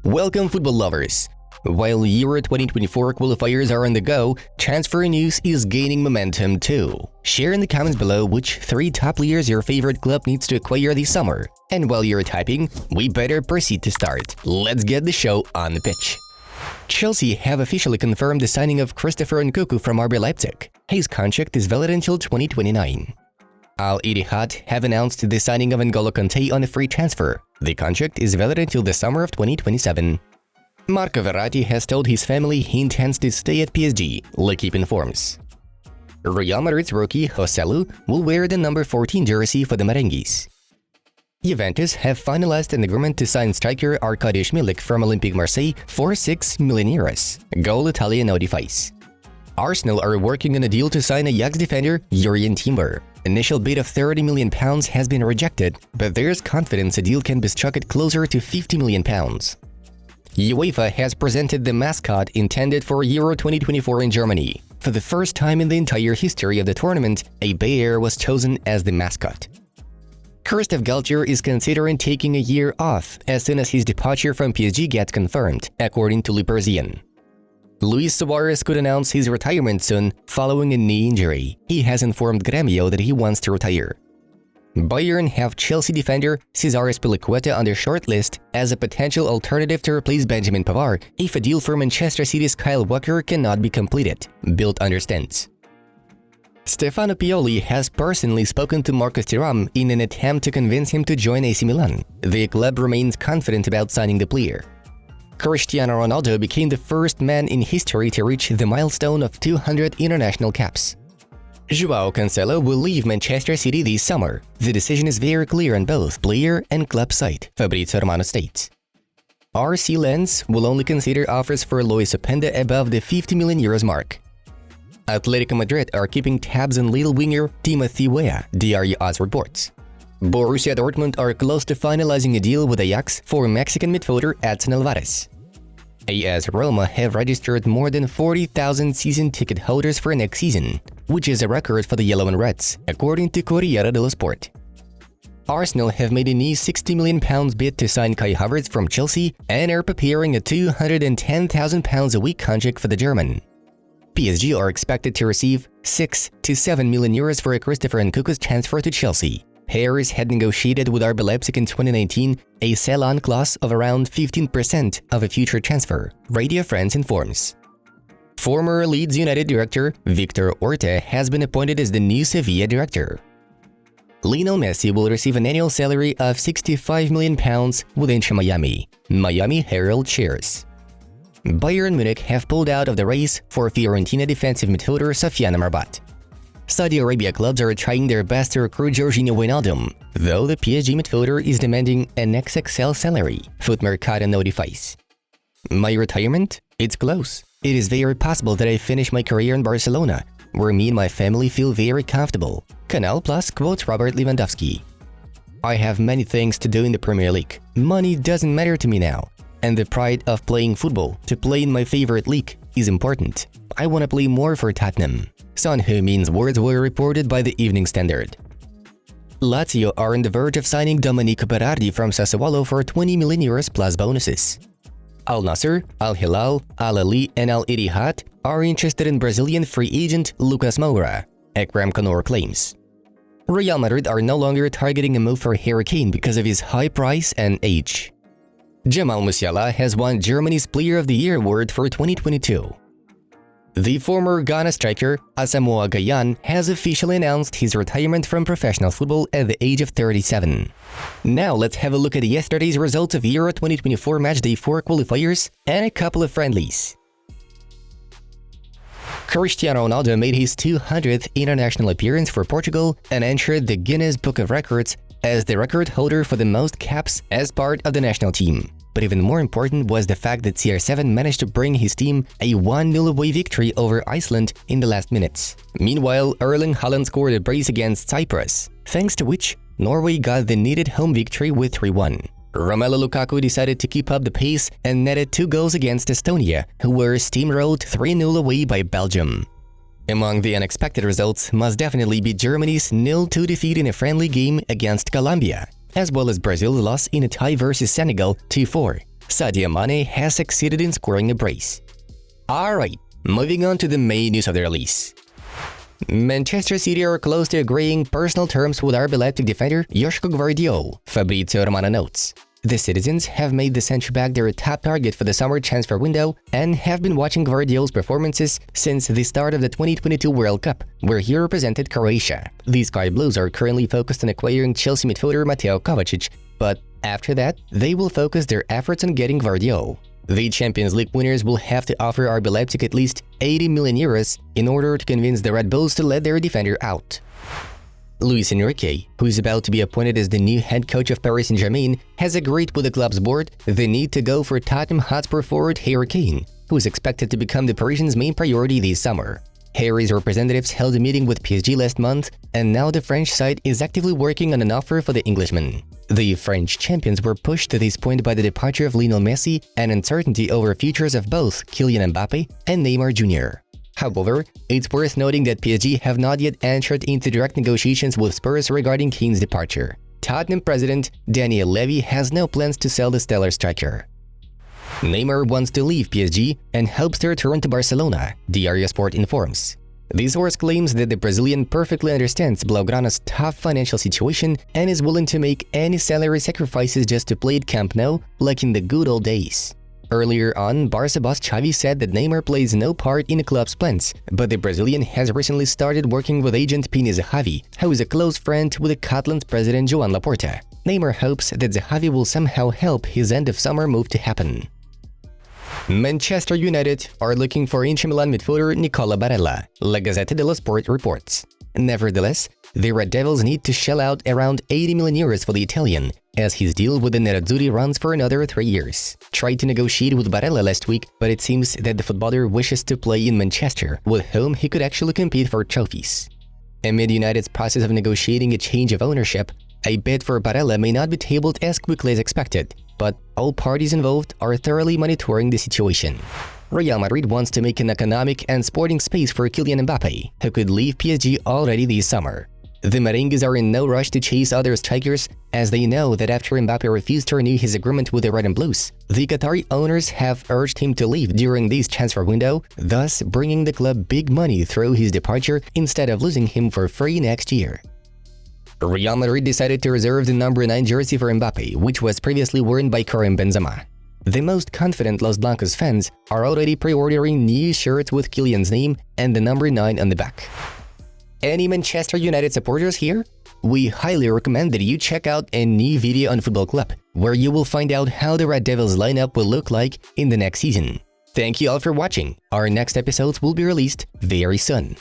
Welcome, football lovers! While Euro 2024 qualifiers are on the go, transfer news is gaining momentum too. Share in the comments below which 3 top players your favorite club needs to acquire this summer. And while you're typing, we better proceed to start. Let's get the show on the pitch. Chelsea have officially confirmed the signing of Christopher Nkunku from RB Leipzig. His contract is valid until 2029. Al Ittihad have announced the signing of N'Golo Kanté on a free transfer. The contract is valid until the summer of 2027. Marco Verratti has told his family he intends to stay at PSG, L'Equipe informs. Real Madrid's rookie Joselu will wear the number 14 jersey for the Merengues. Juventus have finalized an agreement to sign striker Arkadiusz Milik from Olympique Marseille for 6 million euros. Goal Italia notifies. Arsenal are working on a deal to sign Ajax defender Jurrien Timber. Initial bid of £30 million has been rejected, but there's confidence a deal can be struck at closer to £50 million. UEFA has presented the mascot intended for Euro 2024 in Germany. For the first time in the entire history of the tournament, a bear was chosen as the mascot. Christoph Galtier is considering taking a year off as soon as his departure from PSG gets confirmed, according to Le Parisien. Luis Suarez could announce his retirement soon following a knee injury. He has informed Grêmio that he wants to retire. Bayern have Chelsea defender Cesare Azpilicueta on their shortlist as a potential alternative to replace Benjamin Pavard if a deal for Manchester City's Kyle Walker cannot be completed, Bild understands. Stefano Pioli has personally spoken to Marcus Thuram in an attempt to convince him to join AC Milan. The club remains confident about signing the player. Cristiano Ronaldo became the first man in history to reach the milestone of 200 international caps. João Cancelo will leave Manchester City this summer. The decision is very clear on both player and club side, Fabrizio Romano states. RC Lens will only consider offers for Lois Openda above the €50 million mark. Atletico Madrid are keeping tabs on Lille winger Timothy Weah, Diario Sport reports. Borussia Dortmund are close to finalizing a deal with Ajax for Mexican midfielder Edson Alvarez. AS Roma have registered more than 40,000 season ticket holders for next season, which is a record for the Yellow and Reds, according to Corriere dello Sport. Arsenal have made a new £60 million bid to sign Kai Havertz from Chelsea and are preparing a £210,000 a week contract for the German. PSG are expected to receive 6 to 7 million euros for Christopher Nkunku's transfer to Chelsea. Paris had negotiated with RB Leipzig in 2019 a sell-on clause of around 15% of a future transfer, Radio France informs. Former Leeds United director Victor Orta has been appointed as the new Sevilla director. Lionel Messi will receive an annual salary of £65 million with Inter Miami, Miami Herald shares. Bayern Munich have pulled out of the race for Fiorentina defensive midfielder Sofiane Amrabat. Saudi Arabia clubs are trying their best to recruit Jorginho Wijnaldum, though the PSG midfielder is demanding an XXL salary, Foot Mercado notifies. My retirement? It's close. It is very possible that I finish my career in Barcelona, where me and my family feel very comfortable. Canal Plus quotes Robert Lewandowski. I have many things to do in the Premier League. Money doesn't matter to me now, and the pride of playing football, to play in my favorite league, is important. I want to play more for Tottenham. Son Heung-min's words were reported by the Evening Standard. Lazio are on the verge of signing Domenico Berardi from Sassuolo for €20 million plus bonuses. Al Nassr, Al Hilal, Al Ahly and Al Ittihad are interested in Brazilian free agent Lucas Moura, Ekrem Konor claims. Real Madrid are no longer targeting a move for Harry Kane because of his high price and age. Jamal Musiala has won Germany's Player of the Year award for 2022. The former Ghana striker Asamoah Gyan has officially announced his retirement from professional football at the age of 37. Now let's have a look at yesterday's results of Euro 2024 Matchday 4 qualifiers and a couple of friendlies. Cristiano Ronaldo made his 200th international appearance for Portugal and entered the Guinness Book of Records as the record holder for the most caps as part of the national team. But even more important was the fact that CR7 managed to bring his team a 1-0 away victory over Iceland in the last minutes. Meanwhile, Erling Haaland scored a brace against Cyprus, thanks to which Norway got the needed home victory with 3-1. Romelu Lukaku decided to keep up the pace and netted 2 goals against Estonia, who were steamrolled 3-0 away by Belgium. Among the unexpected results must definitely be Germany's 0-2 defeat in a friendly game against Colombia, as well as Brazil's loss in a tie versus Senegal 2-4. Sadio Mane has succeeded in scoring a brace. Alright, moving on to the main news of the release. Manchester City are close to agreeing personal terms with RB Leipzig defender Joško Gvardiol, Fabrizio Romano notes. The citizens have made the centre-back their top target for the summer transfer window and have been watching Gvardiol's performances since the start of the 2022 World Cup, where he represented Croatia. The Sky Blues are currently focused on acquiring Chelsea midfielder Mateo Kovacic, but after that, they will focus their efforts on getting Gvardiol. The Champions League winners will have to offer RB Leipzig at least 80 million euros in order to convince the Red Bulls to let their defender out. Luis Enrique, who is about to be appointed as the new head coach of Paris Saint-Germain, has agreed with the club's board the need to go for Tottenham Hotspur forward Harry Kane, who is expected to become the Parisians' main priority this summer. Harry's representatives held a meeting with PSG last month, and now the French side is actively working on an offer for the Englishman. The French champions were pushed to this point by the departure of Lionel Messi and uncertainty over futures of both Kylian Mbappe and Neymar Jr. However, it's worth noting that PSG have not yet entered into direct negotiations with Spurs regarding Kane's departure. Tottenham president Daniel Levy has no plans to sell the stellar striker. Neymar wants to leave PSG and hopes to return to Barcelona, Diario Sport informs. The source claims that the Brazilian perfectly understands Blaugrana's tough financial situation and is willing to make any salary sacrifices just to play at Camp Nou like in the good old days. Earlier on, Barca boss Xavi said that Neymar plays no part in the club's plans, but the Brazilian has recently started working with agent Pini Zahavi, who is a close friend with the Catalans president Joan Laporta. Neymar hopes that Zahavi will somehow help his end-of-summer move to happen. Manchester United are looking for Inter Milan midfielder Nicola Barella, La Gazzetta dello Sport reports. Nevertheless, the Red Devils need to shell out around 80 million euros for the Italian, as his deal with the Nerazzurri runs for another 3 years. Tried to negotiate with Barella last week, but it seems that the footballer wishes to play in Manchester, with whom he could actually compete for trophies. Amid United's process of negotiating a change of ownership, a bid for Barella may not be tabled as quickly as expected, but all parties involved are thoroughly monitoring the situation. Real Madrid wants to make an economic and sporting space for Kylian Mbappe, who could leave PSG already this summer. The Merengues are in no rush to chase other strikers, as they know that after Mbappe refused to renew his agreement with the Red and Blues, the Qatari owners have urged him to leave during this transfer window, thus bringing the club big money through his departure instead of losing him for free next year. Real Madrid decided to reserve the number 9 jersey for Mbappe, which was previously worn by Karim Benzema. The most confident Los Blancos fans are already pre-ordering new shirts with Kylian's name and the number 9 on the back. Any Manchester United supporters here? We highly recommend that you check out a new video on Football Club, where you will find out how the Red Devils lineup will look like in the next season. Thank you all for watching. Our next episodes will be released very soon.